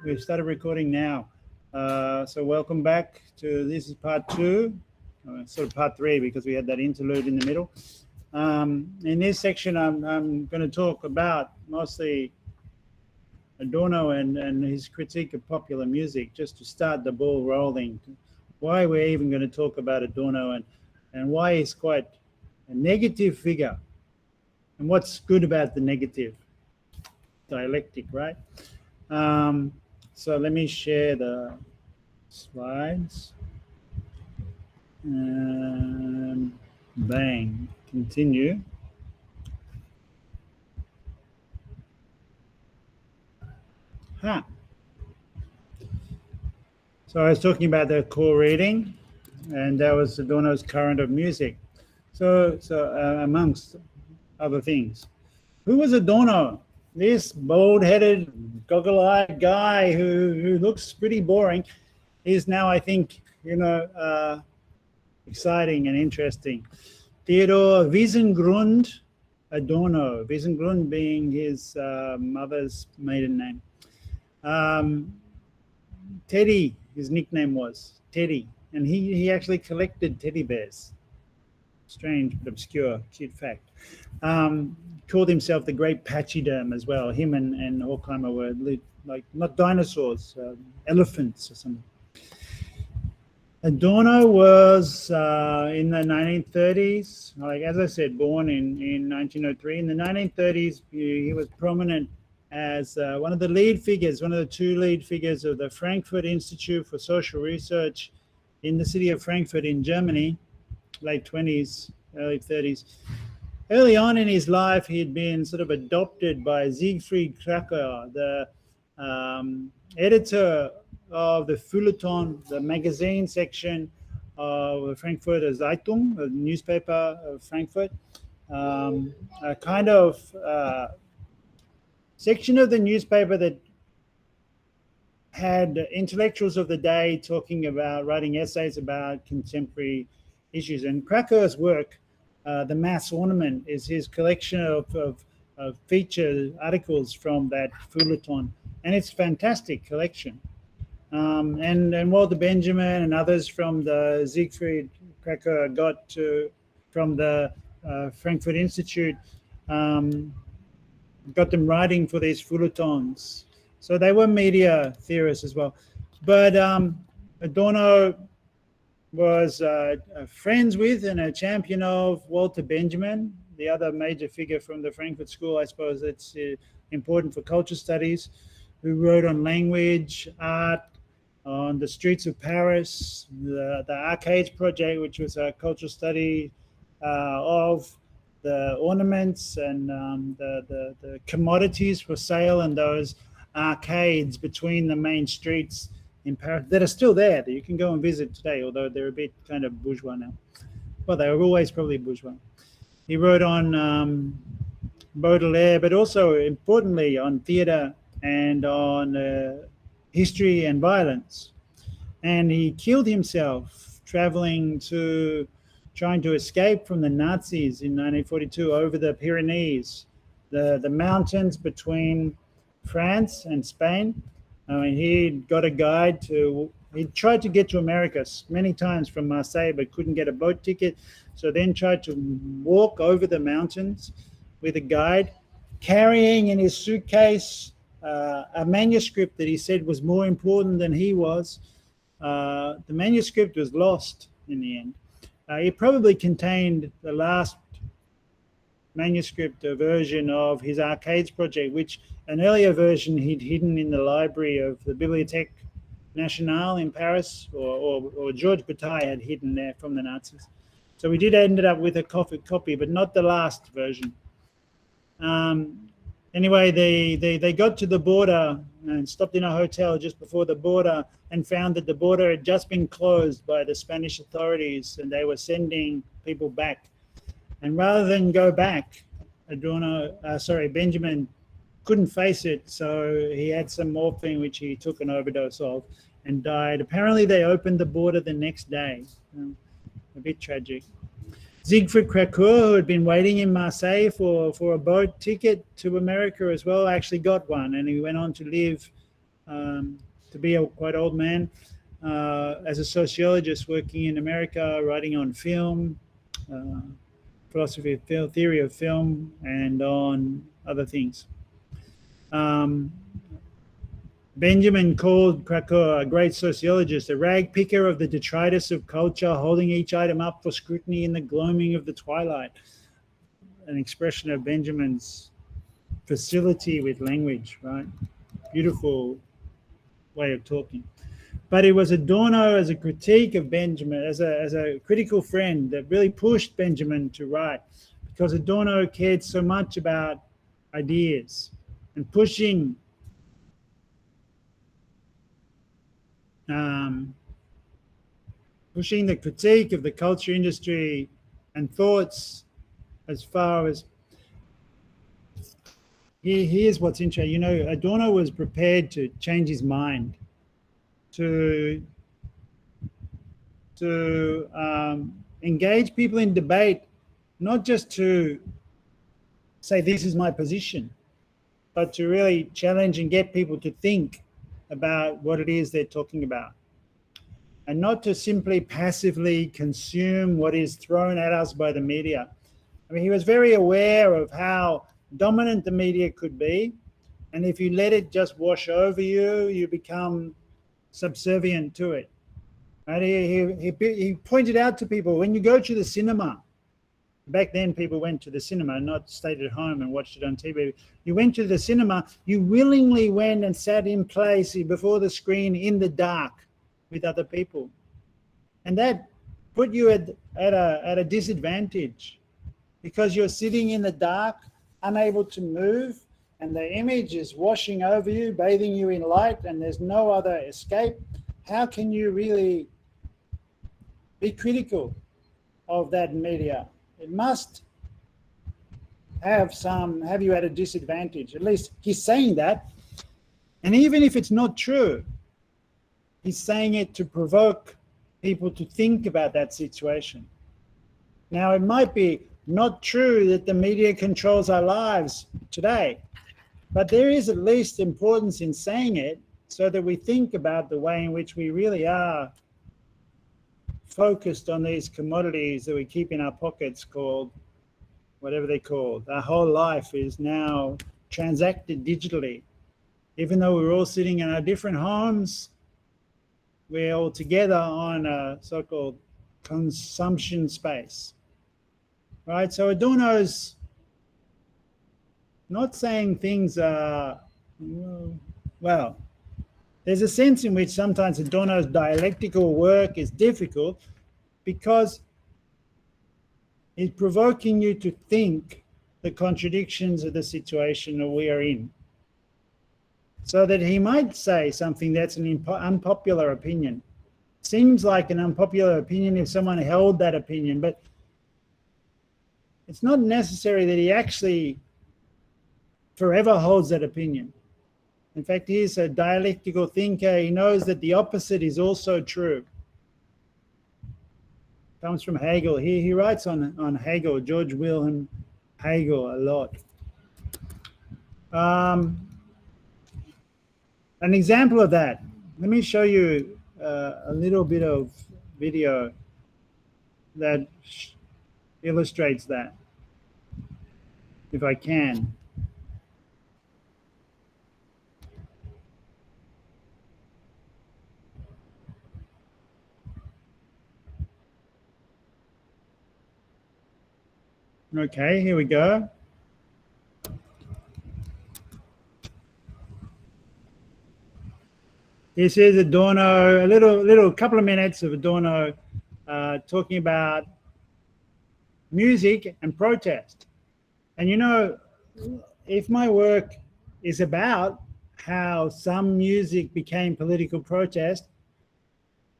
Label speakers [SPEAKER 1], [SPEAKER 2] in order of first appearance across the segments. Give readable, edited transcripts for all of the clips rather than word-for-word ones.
[SPEAKER 1] We've started recording now. So welcome back to, this is part 2, sort of part 3, because we had that interlude in the middle. In this section, I'm going to talk about mostly Adorno and his critique of popular music, just to start the ball rolling. Why we're even going to talk about Adorno and why he's quite a negative figure, and what's good about the negative. Dialectic, right? So let me share the slides. Bang, continue. So I was talking about the core reading, and that was Adorno's Current of Music. So amongst other things, who was Adorno? This bald-headed, goggle-eyed guy who looks pretty boring is now, I think, exciting and interesting. Theodor Wiesengrund Adorno, Wiesengrund being his mother's maiden name. Teddy, his nickname was Teddy, and he actually collected teddy bears. Strange but obscure, cute fact. Called himself the Great Pachyderm as well. Him and Horkheimer were like not dinosaurs, elephants or something. Adorno was in the 1930s, like as I said, born in 1903. In the 1930s, he was prominent as one of the lead figures, one of the 2 lead figures of the Frankfurt Institute for Social Research in the city of Frankfurt in Germany, late 20s, early 30s. Early on in his life, he had been sort of adopted by Siegfried Kracke, the editor of the Feuilleton, the magazine section of the Frankfurter Zeitung, the newspaper of Frankfurt. A kind of section of the newspaper that had intellectuals of the day talking about, writing essays about contemporary issues. And Kracke's work, The Mass Ornament, is his collection of feature articles from that feuilleton, and it's a fantastic collection. And Walter Benjamin and others from the Siegfried Kracke got from the Frankfurt Institute, got them writing for these feuilletons. So they were media theorists as well. But Adorno was friends with and a champion of Walter Benjamin, the other major figure from the Frankfurt School, I suppose that's important for culture studies, who wrote on language, art, on the streets of Paris, the Arcades Project, which was a cultural study of the ornaments and the commodities for sale in those arcades between the main streets in Paris that are still there, that you can go and visit today, although they're a bit kind of bourgeois now. Well, they were always probably bourgeois. He wrote on Baudelaire, but also importantly on theatre and on history and violence. And he killed himself trying to escape from the Nazis in 1942 over the Pyrenees, the mountains between France and Spain. I mean, he got a guide he tried to get to America many times from Marseille, but couldn't get a boat ticket. So then tried to walk over the mountains with a guide, carrying in his suitcase a manuscript that he said was more important than he was. The manuscript was lost in the end. It probably contained the last manuscript version of his Arcades Project, which an earlier version he'd hidden in the library of the Bibliothèque Nationale in Paris, or Georges Bataille had hidden there from the Nazis. So we did end up with a copy, but not the last version. Anyway, they got to the border and stopped in a hotel just before the border and found that the border had just been closed by the Spanish authorities and they were sending people back. And rather than go back, Benjamin couldn't face it, so he had some morphine which he took an overdose of and died. Apparently they opened the border the next day. A bit tragic. Siegfried Kracke, who had been waiting in Marseille for a boat ticket to America as well, actually got one, and he went on to live to be a quite old man, as a sociologist working in America, writing on film, uh, philosophy of film, theory of film, and on other things. Um, Benjamin called Krakow, a great sociologist, a rag picker of the detritus of culture, holding each item up for scrutiny in the gloaming of the twilight. An expression of Benjamin's facility with language, right? Beautiful way of talking. But it was Adorno as a critique of Benjamin, as a critical friend that really pushed Benjamin to write, because Adorno cared so much about ideas and um, pushing the critique of the culture industry and thoughts as far as here's what's interesting. You know, Adorno was prepared to change his mind to engage people in debate, not just to say this is my position, but to really challenge and get people to think about what it is they're talking about, and not to simply passively consume what is thrown at us by the media. I mean, he was very aware of how dominant the media could be, and if you let it just wash over you, you become subservient to it. Right? He pointed out to people, when you go to the cinema, back then people went to the cinema, not stayed at home and watched it on TV. You went to the cinema, you willingly went and sat in place before the screen in the dark with other people. And that put you at a disadvantage, because you're sitting in the dark, unable to move, and the image is washing over you, bathing you in light, and there's no other escape. How can you really be critical of that media? It must have you at a disadvantage. At least he's saying that. And even if it's not true, he's saying it to provoke people to think about that situation. Now, it might be not true that the media controls our lives today, but there is at least importance in saying it, so that we think about the way in which we really are focused on these commodities that we keep in our pockets, called whatever they're called. Our whole life is now transacted digitally. Even though we're all sitting in our different homes, we're all together on a so-called consumption space, right? So Adorno's not saying things are, well, there's a sense in which sometimes Adorno's dialectical work is difficult, because it's provoking you to think the contradictions of the situation that we are in, so that he might say something that's an unpopular opinion. Seems like an unpopular opinion if someone held that opinion, but it's not necessary that he actually forever holds that opinion. In fact, he's a dialectical thinker. He knows that the opposite is also true. Comes from Hegel. He writes on Hegel, George Wilhelm Hegel, a lot. An example of that, let me show you a little bit of video that illustrates that, if I can. Okay, here we go. This is Adorno, a little couple of minutes of Adorno talking about music and protest. And you know, if my work is about how some music became political protest,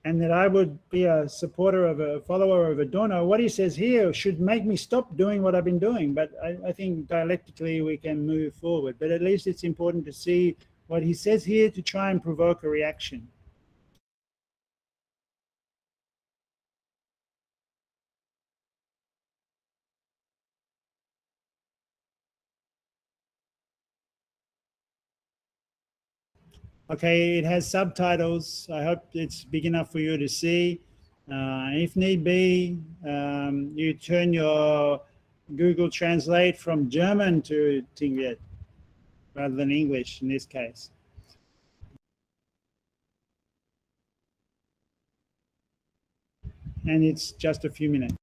[SPEAKER 1] and that I would be a supporter of a follower of Adorno, what he says here should make me stop doing what I've been doing. But I think dialectically we can move forward. But at least it's important to see what he says here to try and provoke a reaction. Okay, it has subtitles. I hope it's big enough for you to see. If need be, you turn your Google Translate from German to Tingret rather than English in this case. And it's just a few minutes.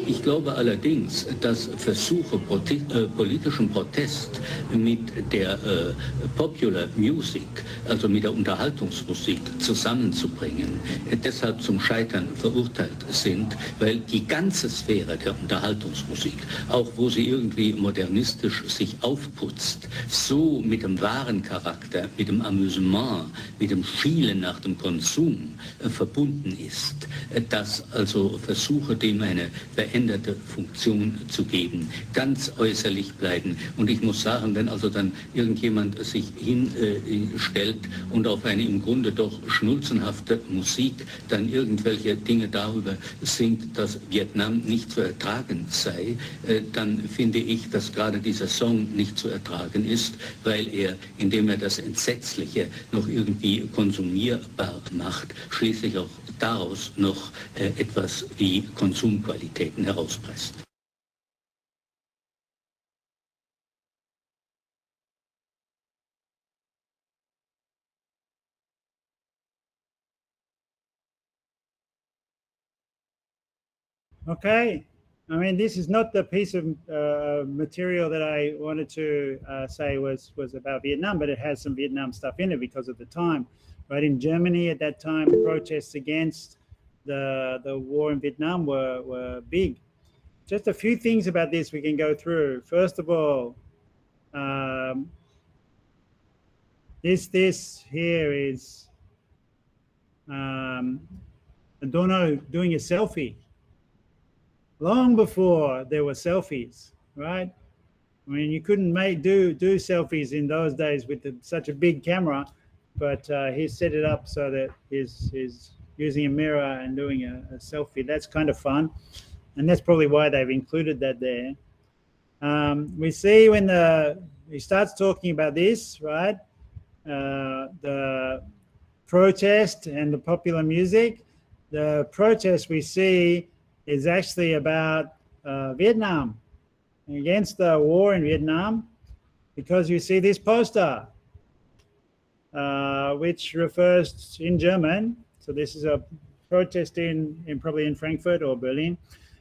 [SPEAKER 2] Ich glaube allerdings, dass Versuche, politischen Protest mit der Popular Music, also mit der Unterhaltungsmusik zusammenzubringen, deshalb zum Scheitern verurteilt sind, weil die ganze Sphäre der Unterhaltungsmusik, auch wo sie irgendwie modernistisch sich aufputzt, so mit dem wahren Charakter, mit dem Amüsement, mit dem Schielen nach dem Konsum verbunden ist, dass also Versuche, dem eine veränderte Funktion zu geben, ganz äußerlich bleiben. Und ich muss sagen, wenn also dann irgendjemand sich hinstellt und auf eine im Grunde doch schnulzenhafte Musik dann irgendwelche Dinge darüber singt, dass Vietnam nicht zu ertragen sei, dann finde ich, dass gerade dieser Song nicht zu ertragen ist, weil er, indem er das Entsetzliche noch irgendwie konsumierbar macht, schließlich auch daraus noch etwas wie Konsumqualitäten herauspresst.
[SPEAKER 1] Okay. I mean, this is not the piece of material that I wanted to say was about Vietnam, but it has some Vietnam stuff in it because of the time. Right, in Germany at that time, protests against the war in Vietnam were big. Just a few things about this we can go through. First of all, this here is Adorno doing a selfie. Long before there were selfies, right? I mean, you couldn't do selfies in those days with such a big camera, but he set it up so that he's using a mirror and doing a selfie. That's kind of fun, and that's probably why they've included that there. We see when he starts talking about this, right? The protest and the popular music. The protest we see is actually about Vietnam, against the war in Vietnam, because you see this poster, which refers in German. So this is a protest in probably in Frankfurt or Berlin.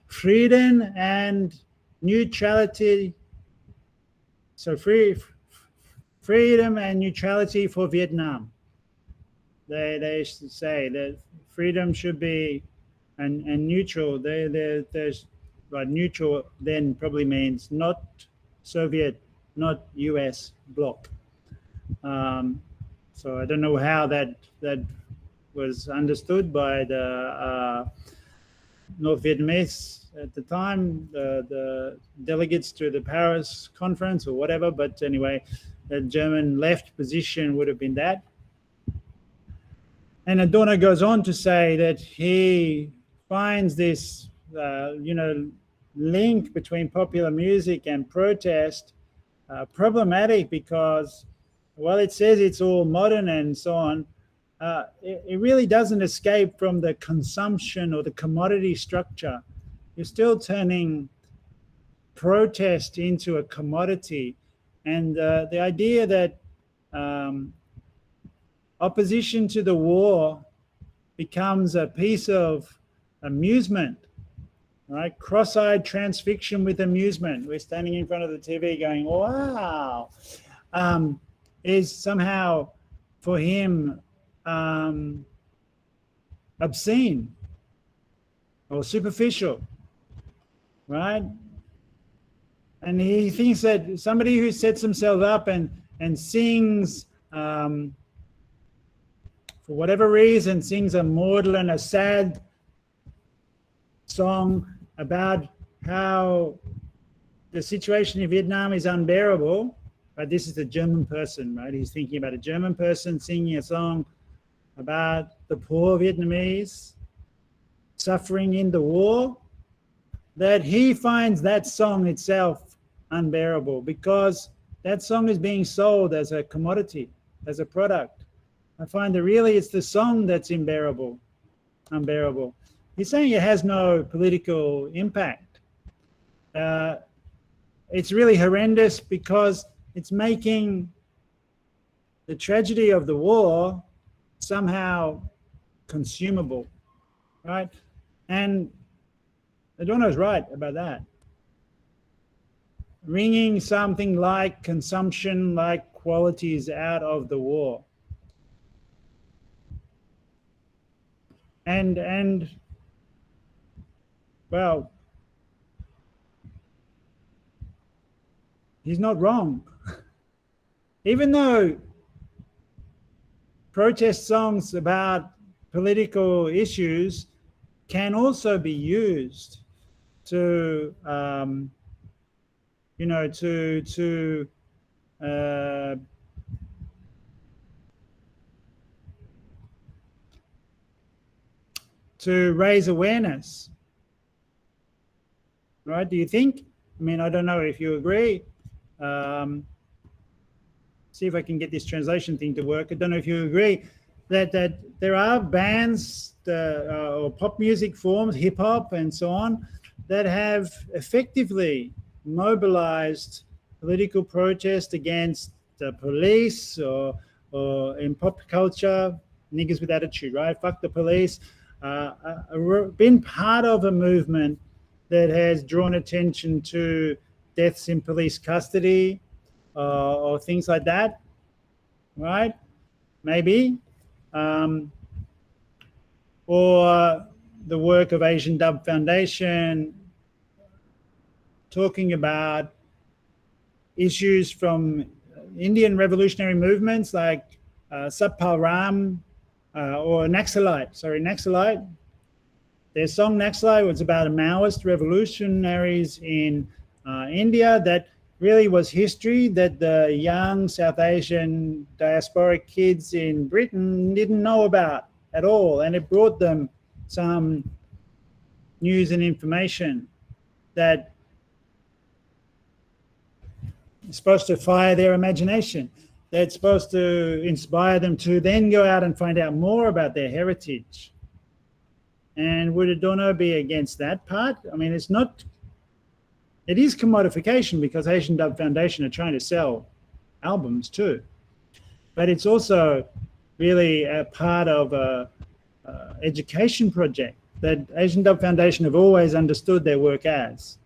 [SPEAKER 1] Freedom and neutrality. So freedom and neutrality for Vietnam. They say that freedom should be and neutral. There's right, neutral then probably means not Soviet, not US bloc. So I don't know how that was understood by the North Vietnamese at the time, the delegates to the Paris conference or whatever. But anyway, the German left position would have been that. And Adorno goes on to say that he finds this, link between popular music and protest problematic because, while it says it's all modern and so on, it really doesn't escape from the consumption or the commodity structure. You're still turning protest into a commodity. And the idea that opposition to the war becomes a piece of amusement, right? Cross-eyed transfixion with amusement. We're standing in front of the TV going, wow, is somehow for him obscene or superficial, right? And he thinks that somebody who sets himself up and sings, for whatever reason, sings a maudlin, a sad song about how the situation in Vietnam is unbearable, But this is a German person, right? He's thinking about a German person singing a song about the poor Vietnamese suffering in the war, that he finds that song itself unbearable because that song is being sold as a commodity, as a product. I find that really it's the song that's unbearable. He's saying it has no political impact. It's really horrendous because it's making the tragedy of the war somehow consumable, right? And Adorno's right about that. Wringing something like consumption, like qualities out of the war. And well, he's not wrong. Even though protest songs about political issues can also be used to, to raise awareness, right? Do you think? I mean, I don't know if you agree. See if I can get this translation thing to work. I don't know if you agree that there are bands or pop music forms, hip hop and so on, that have effectively mobilized political protest against the police or in pop culture, niggas with attitude, right? Fuck the police. Been part of a movement that has drawn attention to deaths in police custody or things like that, right? Maybe. Or the work of Asian Dub Foundation talking about issues from Indian revolutionary movements like Satpal Ram or Naxalite. Their song Naxalite was about Maoist revolutionaries in India that really was history that the young South Asian diasporic kids in Britain didn't know about at all. And it brought them some news and information that is supposed to fire their imagination. That's supposed to inspire them to then go out and find out more about their heritage. And would Adorno be against that part? I mean, it is commodification because Asian Dub Foundation are trying to sell albums too. But it's also really a part of a education project that Asian Dub Foundation have always understood their work as.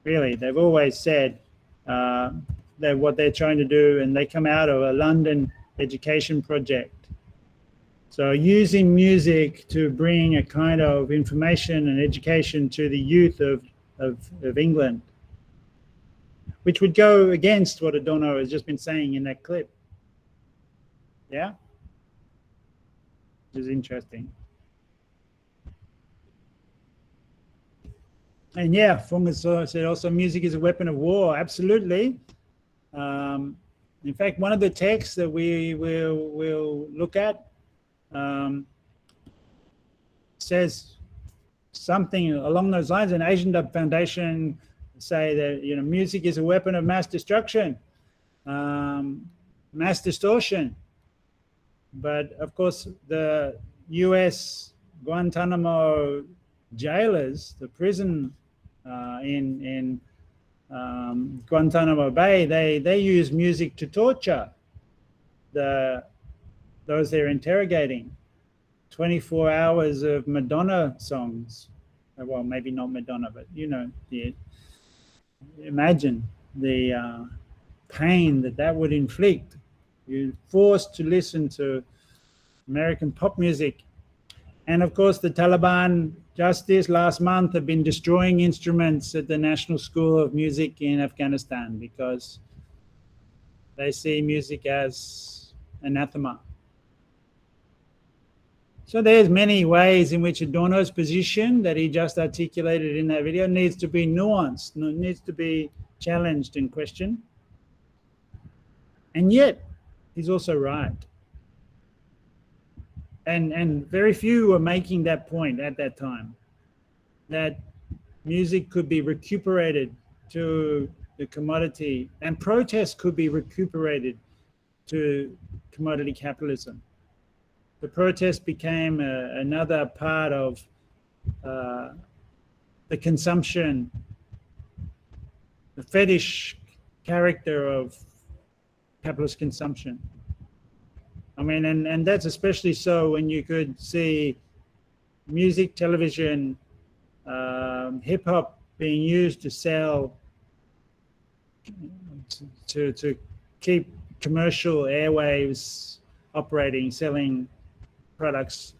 [SPEAKER 1] Really, they've always said that what they're trying to do, and they come out of a London education project. So using music to bring a kind of information and education to the youth of England, which would go against what Adorno has just been saying in that clip. Yeah? Which is interesting. And yeah, Fung said also music is a weapon of war. Absolutely. In fact, one of the texts that we will look at says something along those lines. And Asian Dub Foundation say that music is a weapon of mass destruction, mass distortion. But of course, the U.S. Guantanamo jailers, the prison in Guantanamo Bay, they use music to torture those they're interrogating. 24 hours of Madonna songs. Well, maybe not Madonna, but imagine the pain that would inflict. You're forced to listen to American pop music. And of course, the Taliban just this last month have been destroying instruments at the National School of Music in Afghanistan because they see music as anathema. So there's many ways in which Adorno's position that he just articulated in that video needs to be nuanced, needs to be challenged and questioned. And yet, he's also right. And very few were making that point at that time, that music could be recuperated to the commodity, and protest could be recuperated to commodity capitalism. The protest became another part of the consumption, the fetish character of capitalist consumption. I mean, and that's especially so when you could see music, television, hip hop being used to sell, to keep commercial airwaves operating, selling products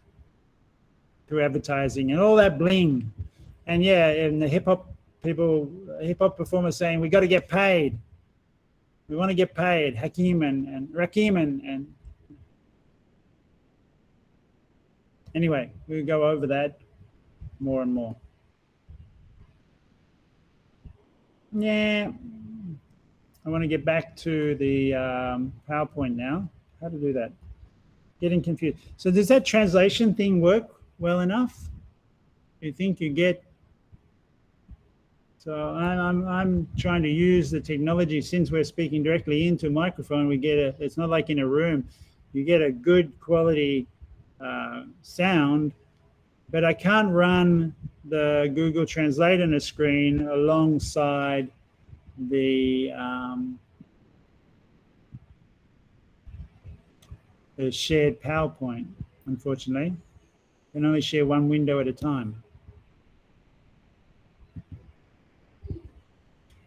[SPEAKER 1] through advertising and all that bling. And yeah, and the hip hop performers saying, we got to get paid. We want to get paid. Hakim and Rakim and anyway, we'll go over that more and more. Yeah, I want to get back to the PowerPoint now. How to do that? Getting confused. So does that translation thing work well enough? You think you get? So I'm trying to use the technology. Since we're speaking directly into a microphone, we get it's not like in a room. You get a good quality sound, but I can't run the Google Translate on a screen alongside the shared PowerPoint, unfortunately. I can only share one window at a time.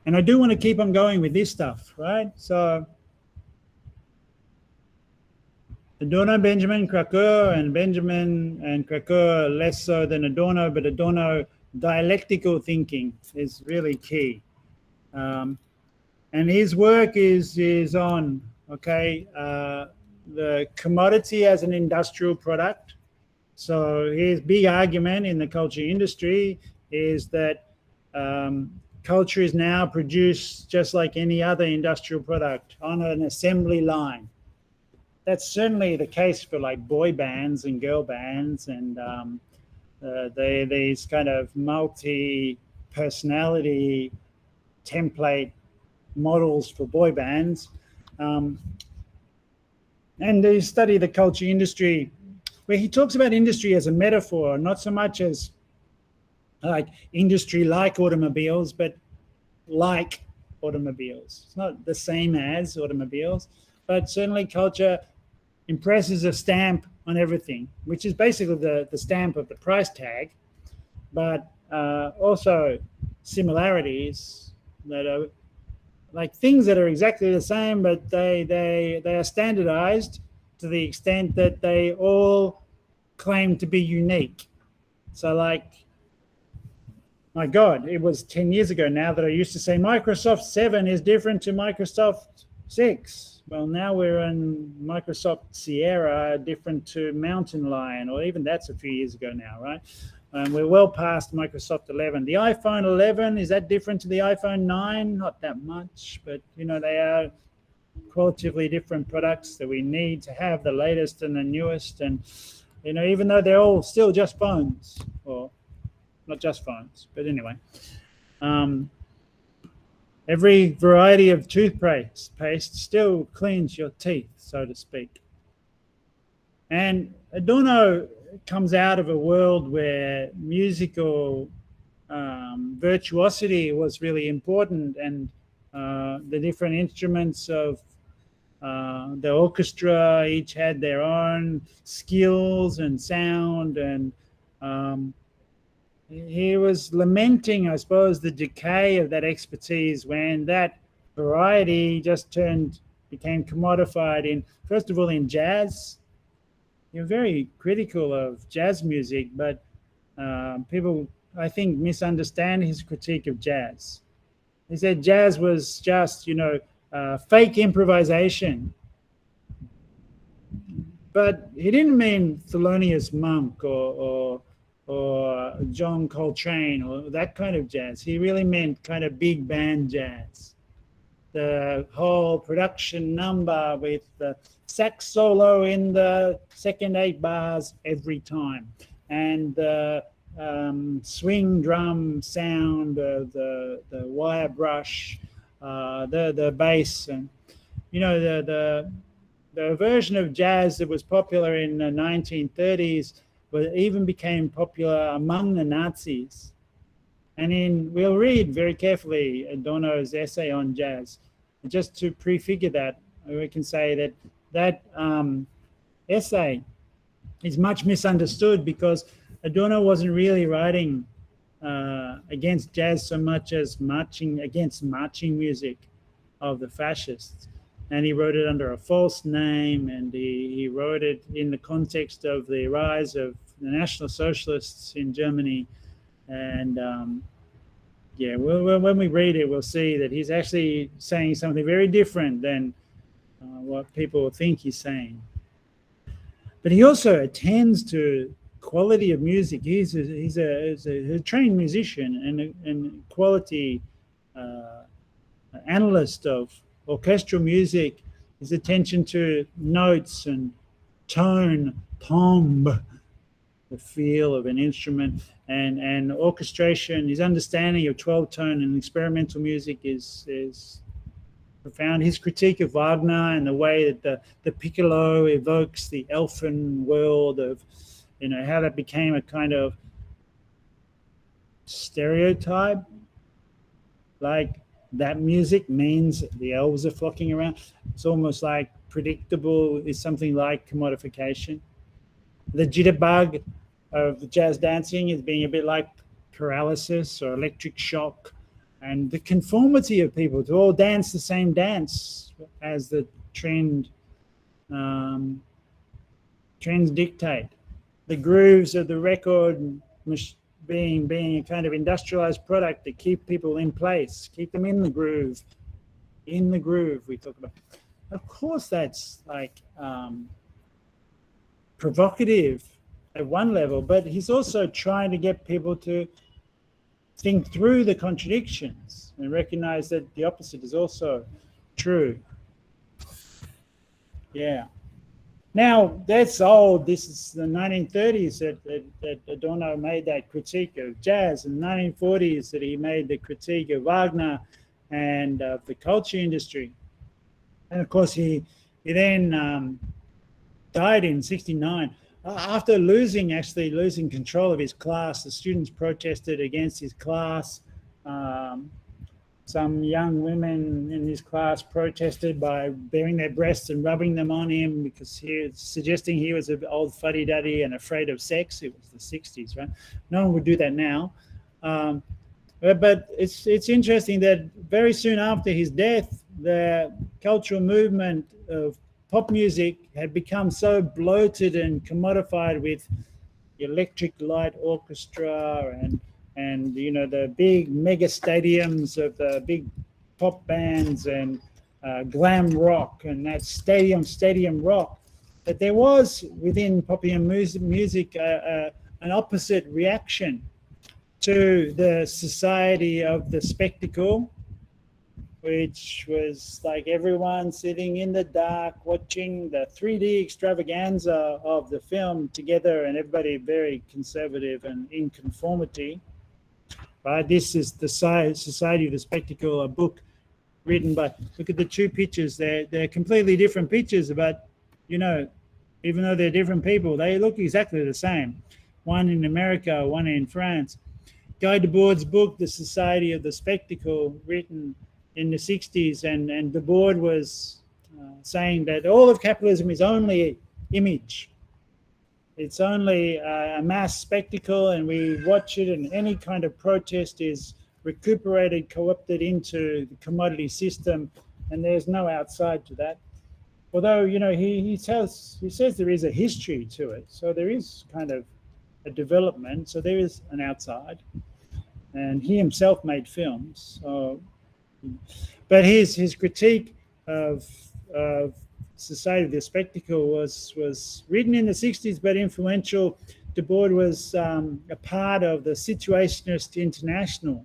[SPEAKER 1] And I do want to keep on going with this stuff, right? So Adorno, Benjamin, Krakow, and Benjamin and Krakow less so than Adorno, but Adorno dialectical thinking is really key. And his work is on, the commodity as an industrial product. So his big argument in the culture industry is that culture is now produced just like any other industrial product on an assembly line. That's certainly the case for like boy bands and girl bands and these kind of multi-personality template models for boy bands. And they study the culture industry, where he talks about industry as a metaphor, not so much as like industry like automobiles, but like automobiles. It's not the same as automobiles, but certainly culture impresses a stamp on everything, which is basically the stamp of the price tag, but also similarities that are like things that are exactly the same, but they are standardized to the extent that they all claim to be unique. So like, my God, it was 10 years ago now that I used to say Microsoft 7 is different to Microsoft 6. Well, now we're in Microsoft Sierra, different to Mountain Lion, or even that's a few years ago now, right? We're well past Microsoft 11. The iPhone 11, is that different to the iPhone 9? Not that much, but you know, they are qualitatively different products that we need to have the latest and the newest. And, you know, even though they're all still just phones, or not just phones, but anyway. Every variety of toothpaste still cleans your teeth, so to speak. And Adorno comes out of a world where musical virtuosity was really important, and the different instruments of the orchestra each had their own skills and sound, and he was lamenting, I suppose, the decay of that expertise when that variety just became commodified in, first of all, in jazz. You're very critical of jazz music, but people, I think, misunderstand his critique of jazz. He said jazz was just, fake improvisation. But he didn't mean Thelonious Monk or John Coltrane or that kind of jazz. He really meant kind of big band jazz. the whole production number with the sax solo in the second 8 bars every time, and the swing drum sound, the wire brush, the bass, and the version of jazz that was popular in the 1930s, but even became popular among the Nazis. And we'll read very carefully Adorno's essay on jazz. And just to prefigure that, we can say that essay is much misunderstood because Adorno wasn't really writing against jazz so much as against marching music of the fascists. And he wrote it under a false name, and he wrote it in the context of the rise of the National Socialists in Germany. And when we read it, we'll see that he's actually saying something very different than what people think he's saying. But he also attends to quality of music. He's a trained musician and quality analyst of orchestral music. His attention to notes and tone, timbre, the feel of an instrument, and orchestration. His understanding of 12-tone and experimental music is profound. His critique of Wagner and the way that the piccolo evokes the elfin world of, how that became a kind of stereotype, like that music means the elves are flocking around. It's almost like predictable is something like commodification. The jitterbug of the jazz dancing is being a bit like paralysis or electric shock, and the conformity of people to all dance the same dance as the trends dictate. The grooves of the record being a kind of industrialized product that keep people in place, keep them in the groove. In the groove, we talk about. Of course, that's like provocative at one level, but he's also trying to get people to think through the contradictions and recognize that the opposite is also true. Yeah. Now, that's old. This is the 1930s that Adorno made that critique of jazz. In the 1940s that he made the critique of Wagner and of the culture industry. And of course, he then died in 1969. After losing control of his class. The students protested against his class. Some young women in his class protested by baring their breasts and rubbing them on him because he was suggesting he was an old fuddy-duddy and afraid of sex. It was the 60s, right? No one would do that now. But it's interesting that very soon after his death, the cultural movement of pop music had become so bloated and commodified with electric light orchestra and the big mega stadiums of the big pop bands and glam rock and that stadium rock, that there was within popular music an opposite reaction to the society of the spectacle, which was like everyone sitting in the dark watching the 3D extravaganza of the film together, and everybody very conservative and in conformity. Right? This is the Society of the Spectacle, a book written by, look at the two pictures, they're completely different pictures, but even though they're different people, they look exactly the same. One in America, one in France. Guy Debord's book, The Society of the Spectacle, written in the 60s, and Debord was saying that all of capitalism is only image. It's only a mass spectacle, and we watch it, and any kind of protest is recuperated, co-opted into the commodity system, and there's no outside to that. Although, he says there is a history to it, so there is kind of a development, so there is an outside. And he himself made films. But his critique of Society of the Spectacle was written in the 60s, but influential. Debord was a part of the Situationist International.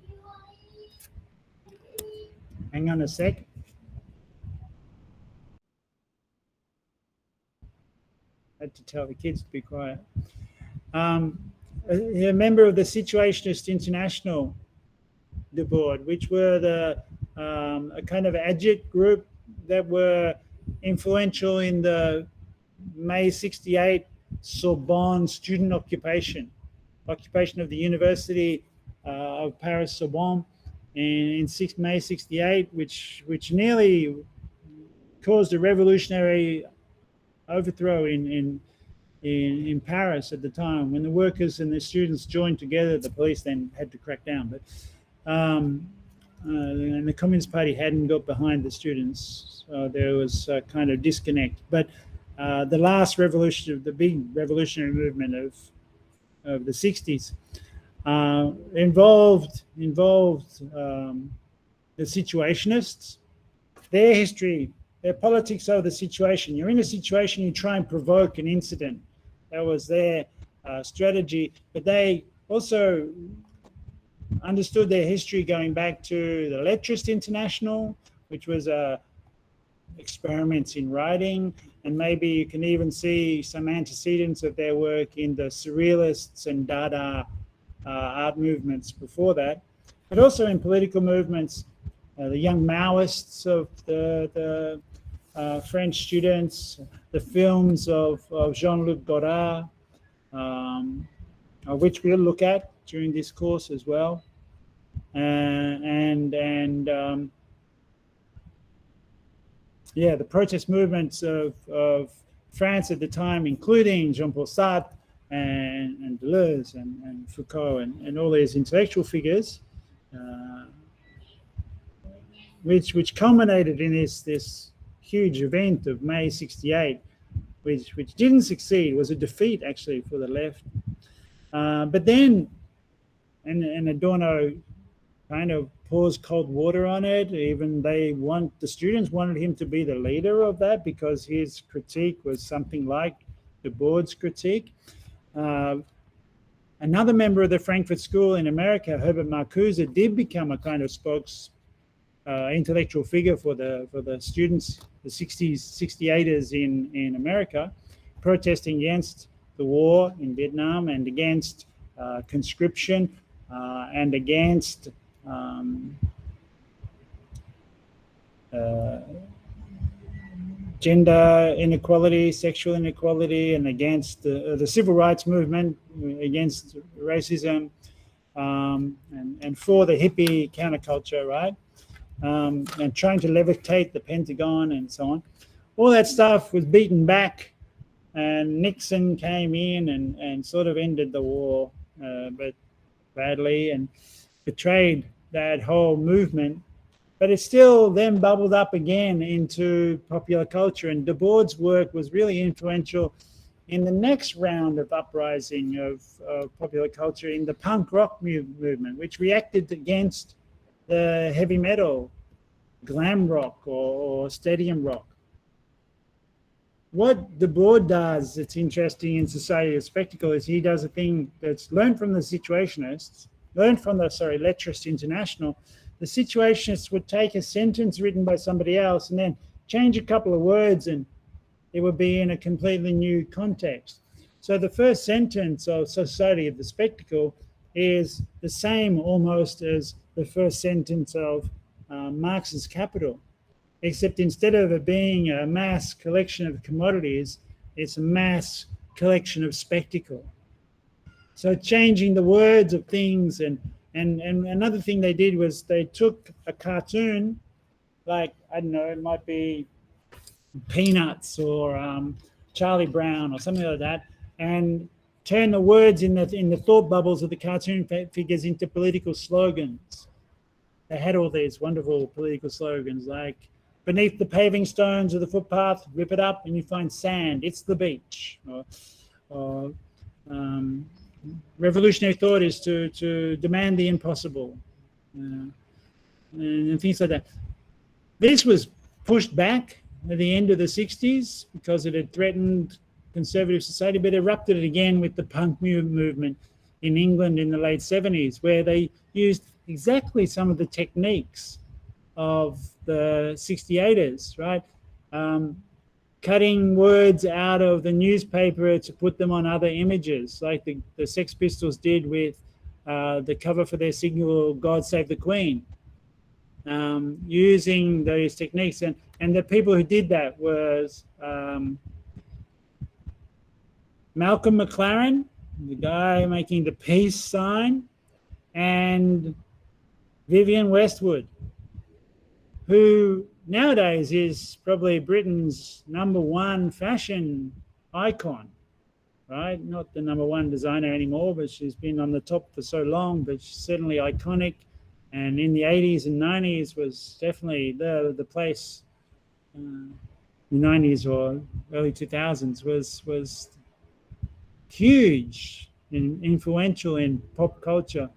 [SPEAKER 1] Hang on a sec. had to tell the kids to be quiet. A member of the Situationist International, the board, which were a kind of agit group that were influential in the May 68 Sorbonne student occupation of the University of Paris Sorbonne in May 68, which nearly caused a revolutionary overthrow in Paris at the time. When the workers and the students joined together, the police then had to crack down. But and the Communist Party hadn't got behind the students, so there was a kind of disconnect. But the last revolution, the big revolutionary movement of the 60s, involved the Situationists. Their history, their politics of the situation. You're in a situation, you try and provoke an incident. That was their strategy. But they also understood their history going back to the Lettrist International, which was experiments in writing, and maybe you can even see some antecedents of their work in the Surrealists and Dada art movements before that, but also in political movements, the young Maoists of the French students, the films of Jean-Luc Godard, which we'll look at during this course as well, the protest movements of France at the time, including Jean-Paul Sartre and Deleuze and Foucault and all these intellectual figures, which culminated in this huge event of May 68, which didn't succeed. It was a defeat actually for the left. But then, and Adorno kind of pours cold water on it. Even the students wanted him to be the leader of that because his critique was something like the board's critique. Another member of the Frankfurt School in America, Herbert Marcuse, did become a kind of intellectual figure for the students, the 68ers in America, protesting against the war in Vietnam and against conscription and against gender inequality, sexual inequality, and against the civil rights movement, against racism, and for the hippie counterculture, right? And trying to levitate the Pentagon and so on. All that stuff was beaten back, and Nixon came in and sort of ended the war, but badly, and betrayed that whole movement. But it still then bubbled up again into popular culture, and Debord's work was really influential in the next round of uprising of popular culture in the punk rock movement, which reacted against the heavy metal, glam rock or stadium rock. What Debord does that's interesting in Society of Spectacle is he does a thing that's learned from the Situationists, learned from the Lettrist International. The Situationists would take a sentence written by somebody else and then change a couple of words, and it would be in a completely new context. So the first sentence of Society of the Spectacle is the same almost as the first sentence of Marx's Capital, except instead of it being a mass collection of commodities, it's a mass collection of spectacle. So changing the words of things, and another thing they did was they took a cartoon, like, I don't know, it might be Peanuts or Charlie Brown or something like that, and turn the words in the thought bubbles of the cartoon figures into political slogans. They had all these wonderful political slogans like, beneath the paving stones of the footpath, rip it up and you find sand, it's the beach. Or revolutionary thought is to demand the impossible, and things like that. This was pushed back at the end of the 60s because it had threatened conservative society, but erupted again with the punk movement in England in the late 70s, where they used exactly some of the techniques of the 68ers, right? cutting words out of the newspaper to put them on other images, like the Sex Pistols did with the cover for their single "God Save the Queen," using those techniques. And the people who did that was Malcolm McLaren, the guy making the peace sign, and Vivienne Westwood, who nowadays is probably Britain's #1 fashion icon, right? Not the #1 designer anymore, but she's been on the top for so long, but she's certainly iconic. And in the 80s and 90s was definitely the place, the 90s or early 2000s was huge and influential in pop culture.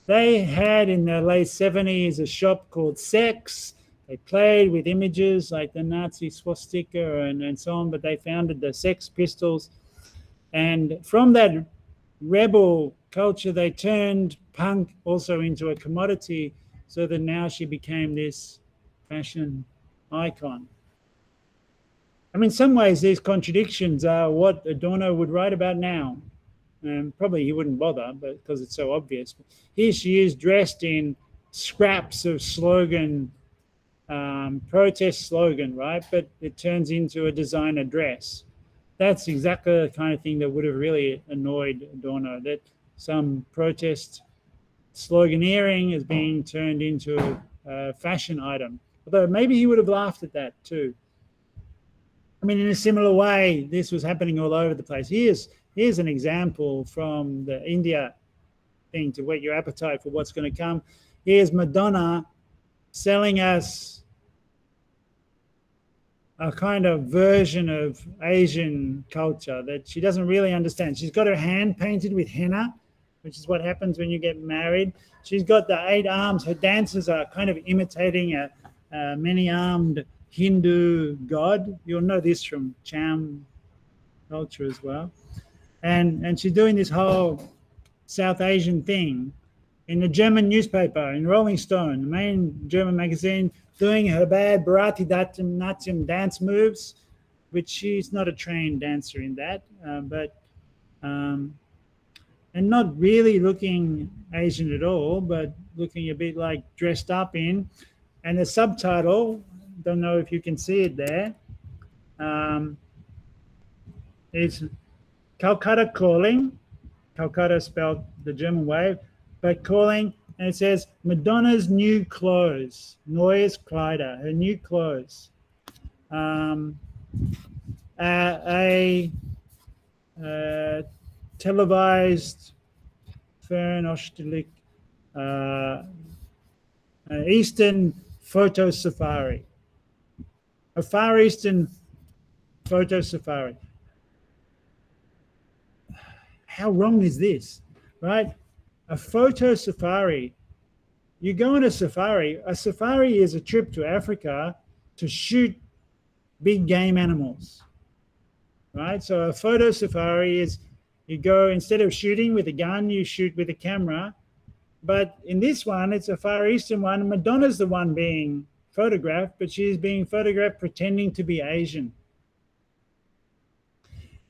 [SPEAKER 1] They had in the late 70s a shop called Sex. They played with images like the Nazi swastika and so on, but they founded the Sex Pistols. And from that rebel culture, they turned punk also into a commodity, so that now she became this fashion icon. I mean, in some ways, these contradictions are what Adorno would write about now. Probably he wouldn't bother, but because it's so obvious. Here she is dressed in scraps of slogan, protest slogan, right? But it turns into a designer dress. That's exactly the kind of thing that would have really annoyed Adorno, that some protest sloganeering is being turned into a fashion item. Although maybe he would have laughed at that too. I mean, in a similar way, this was happening all over the place. Here's an example from the India thing to whet your appetite for what's going to come. Here's Madonna selling us a kind of version of Asian culture that she doesn't really understand. She's got her hand painted with henna, which is what happens when you get married. She's got the 8 arms. Her dances are kind of imitating a many-armed Hindu god. You'll know this from Cham culture as well. And she's doing this whole South Asian thing in the German newspaper, in Rolling Stone, the main German magazine, doing her bad Bharatanatyam dance moves, which she's not a trained dancer in that, and not really looking Asian at all, but looking a bit like dressed up in. And the subtitle, don't know if you can see it there, it's Calcutta Calling, Calcutta spelled the German way, but calling, and it says Madonna's new clothes, Neues Kleider, her new clothes. A televised Fernausstellung, Eastern photo safari, a Far Eastern photo safari. How wrong is this, right? A photo safari. You go on a safari. A safari is a trip to Africa to shoot big game animals, right? So a photo safari is you go, instead of shooting with a gun, you shoot with a camera. But in this one, it's a Far Eastern one. Madonna's the one being photographed, but she's being photographed pretending to be Asian.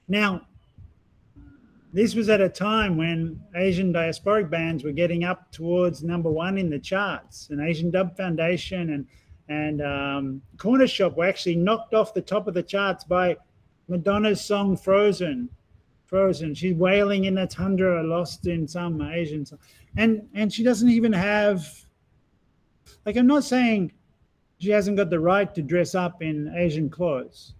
[SPEAKER 1] Now, this was at a time when Asian diasporic bands were getting up towards #1 in the charts, and Asian Dub Foundation and Corner Shop were actually knocked off the top of the charts by Madonna's song Frozen. She's wailing in the tundra, lost in some Asian song. And she doesn't even have, like, I'm not saying she hasn't got the right to dress up in Asian clothes.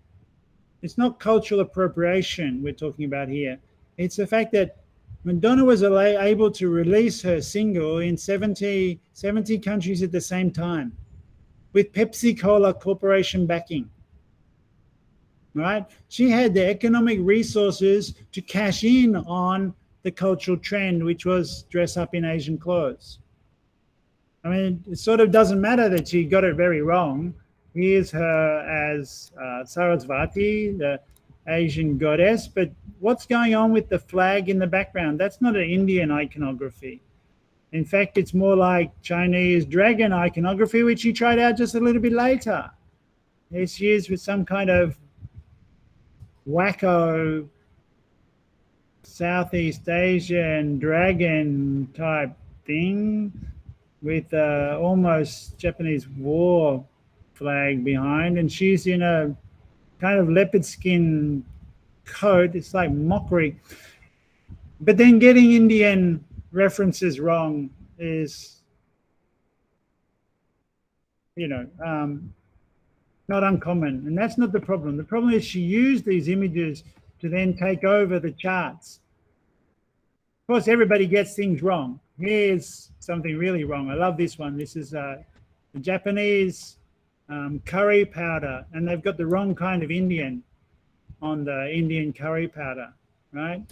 [SPEAKER 1] It's not cultural appropriation we're talking about here. It's the fact that Madonna was able to release her single in 70 countries at the same time with Pepsi Cola Corporation backing, right? She had the economic resources to cash in on the cultural trend, which was dress up in Asian clothes. I mean, it sort of doesn't matter that she got it very wrong. Here's her as Sarasvati, the Asian goddess, but what's going on with the flag in the background? That's not an Indian iconography. In fact, it's more like Chinese dragon iconography, which she tried out just a little bit later. Here she is with some kind of wacko Southeast Asian dragon type thing with almost Japanese war flag behind, and she's in a kind of leopard skin coat. It's like mockery. But then getting Indian references wrong is, not uncommon. And that's not the problem. The problem is she used these images to then take over the charts. Of course, everybody gets things wrong. Here's something really wrong. I love this one. This is the Japanese curry powder, and they've got the wrong kind of Indian on the Indian curry powder, right?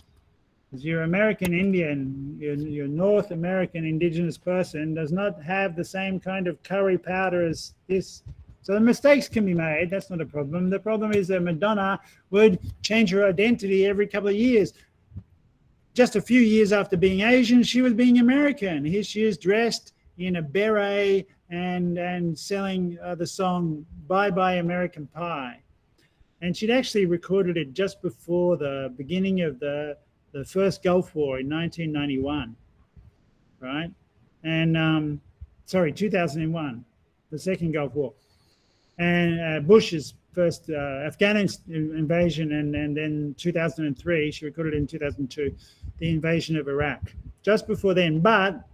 [SPEAKER 1] Because your American Indian, your North American indigenous person does not have the same kind of curry powder as this. So the mistakes can be made. That's not a problem. The problem is that Madonna would change her identity every couple of years. Just a few years after being Asian, she was being American. Here she is dressed in a beret and selling the song Bye Bye American Pie. And she'd actually recorded it just before the beginning of the first Gulf War in 1991, right? And 2001, the second Gulf War. And Bush's first Afghanistan invasion, and then 2003, she recorded it in 2002, the invasion of Iraq, just before then. But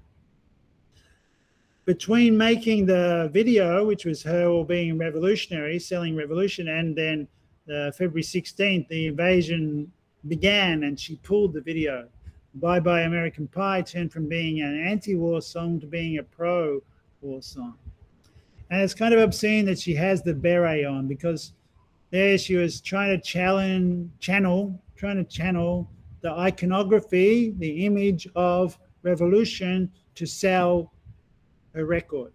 [SPEAKER 1] between making the video, which was her all being revolutionary, selling revolution, and then February 16th, the invasion began, and she pulled the video. Bye Bye American Pie turned from being an anti-war song to being a pro-war song. And it's kind of obscene that she has the beret on, because there she was trying to channel the iconography, the image of revolution, to sell a record.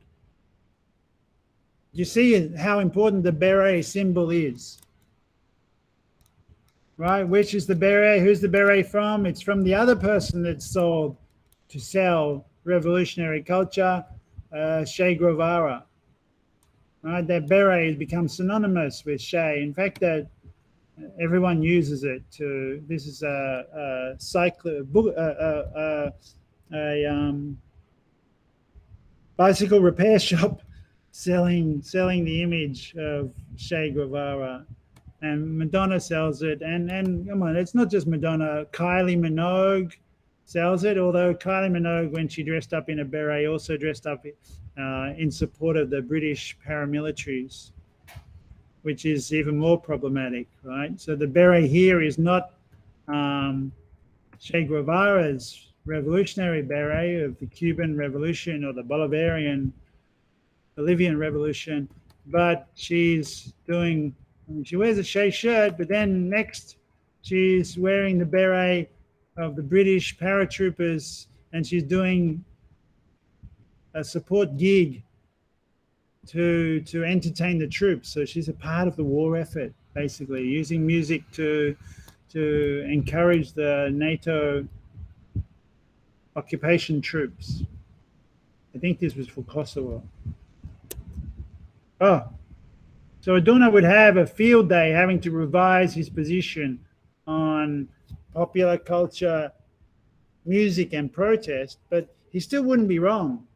[SPEAKER 1] You see how important the beret symbol is, right? Which is the beret? Who's the beret from? It's from the other person that's sold to sell revolutionary culture, Che Guevara. Right? That beret has become synonymous with Che. In fact, that everyone uses it to. This is a bicycle repair shop selling the image of Che Guevara, and Madonna sells it. And come on, it's not just Madonna. Kylie Minogue sells it, although Kylie Minogue, when she dressed up in a beret, also dressed up in support of the British paramilitaries, which is even more problematic, right? So the beret here is not Che Guevara's revolutionary beret of the Cuban Revolution or the Bolivian Revolution, but she's doing, she wears a Che shirt, but then next she's wearing the beret of the British paratroopers, and she's doing a support gig to entertain the troops. So she's a part of the war effort, basically, using music to encourage the NATO occupation troops. I think this was for Kosovo. Oh, so Adorno would have a field day having to revise his position on popular culture, music, and protest, but he still wouldn't be wrong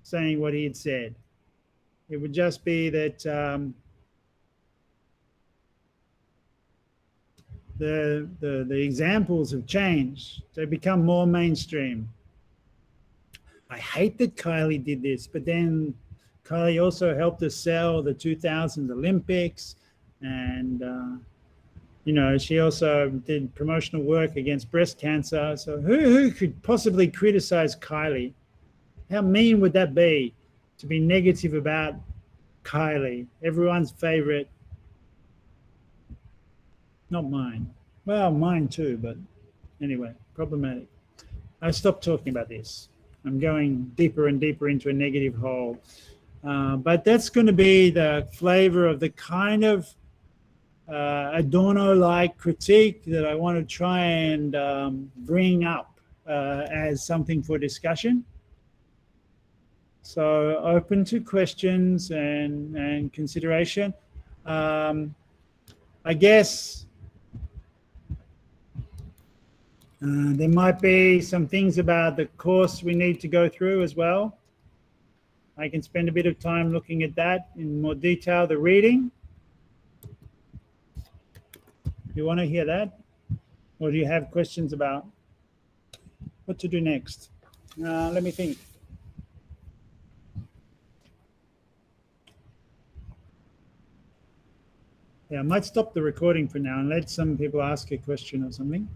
[SPEAKER 1] saying what he had said. It would just be that the examples have changed. They become more mainstream. I hate that Kylie did this, but then Kylie also helped us sell the 2000 Olympics, and she also did promotional work against breast cancer. So who could possibly criticize Kylie? How mean would that be, to be negative about Kylie, everyone's favorite? Not mine. Well, mine too, but anyway, problematic. I stopped talking about this. I'm going deeper and deeper into a negative hole. But that's going to be the flavor of the kind of Adorno-like critique that I want to try and bring up as something for discussion. So open to questions and consideration. I guess There might be some things about the course we need to go through as well. I can spend a bit of time looking at that in more detail, the reading. You want to hear that? Or do you have questions about what to do next? Let me think. Yeah, I might stop the recording for now and let some people ask a question or something.